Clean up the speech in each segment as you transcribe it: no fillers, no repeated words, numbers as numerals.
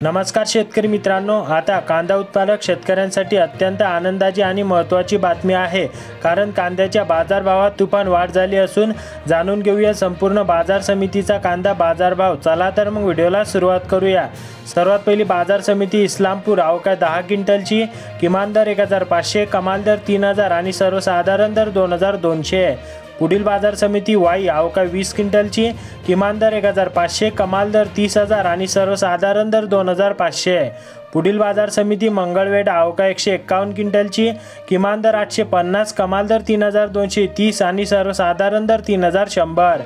नमस्कार शेतकरी मित्रांनो, आता कांदा उत्पादक शेतकऱ्यांसाठी अत्यंत आनंदाची आणि महत्त्वाची बातमी आहे, कारण कांद्याच्या बाजारभावात तुफान वाढ झाली असून जाणून घेऊया संपूर्ण बाजार समितीचा कांदा बाजारभाव। चला तर मग व्हिडिओला सुरुवात करूया। सर्वात पहिली बाजार समिती इस्लामपूर, अवकाश 10 क्विंटलची, किमान दर 1500, कमाल दर 3000 आणि सर्वसाधारण दर 2200। पुढील बाजार समिती वाई, अवकाश 20 क्विंटलची, किमान दर 1500, कमाल दर 30000 आणि सर्वसाधारण दर 2500। पुढील बाजार समिती मंगळवेढा, अवकाश 151 क्विंटलची, किमान दर 850, कमाल दर 3230 आणि सर्वसाधारण दर 3100।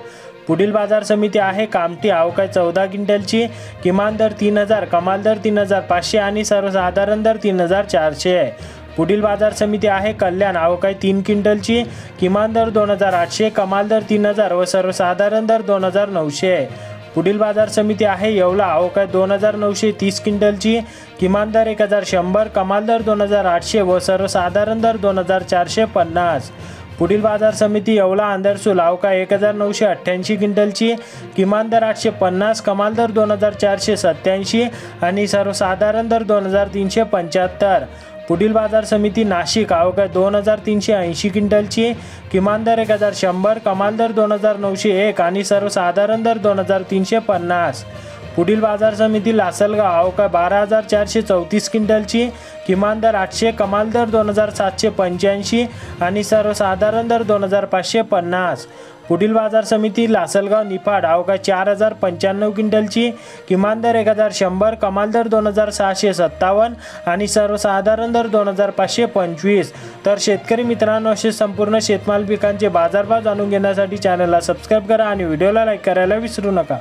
पुढील बाजार समिती आहे कामठी, अवकाश 14 क्विंटलची, किमान दर 3000, कमाल दर 3500 आणि सर्वसाधारण दर 3400। पुढील बाजार समिती आहे कल्याण, अवकाश 3 क्विंटलची, किमान दर 2800, कमाल दर 3000 व सर्वसाधारण दर 2900। पुढील बाजार समिती आहे येवला, अवकाश 2930 क्विंटलची, किमान दर 1100, कमाल दर 2800 व सर्वसाधारण दर 2450। पुढील बाजार समिती येवला अंदरसूल, अवकाश 1988 क्विंटलची, किमान दर 850, कमाल दर 2487 आणि सर्वसाधारण दर 2375। पुढील बाजार समिती नाशिक, अवकाश 2380 क्विंटलची, किमान दर 1100, कमाल दर 2901 आणि सर्वसाधारण दर 2350। पुढील बाजार समिती लासलगाव, अवकाश 12434 क्विंटलची, किमान दर 800, कमाल दर 2785 आणि सर्वसाधारण दर 2550। पुढील बाजार समिती लासलगाव निफाड, अवकाश 4095 क्विंटलची, किमान दर 1100, कमाल दर 2657 आणि सर्वसाधारण दर 2525। तर शेतकरी मित्रांनो, असे संपूर्ण शेतमाल पिकांचे बाजारभाव जाणून घेण्यासाठी चॅनलला सबस्क्राईब करा आणि व्हिडिओला लाईक करायला विसरू नका।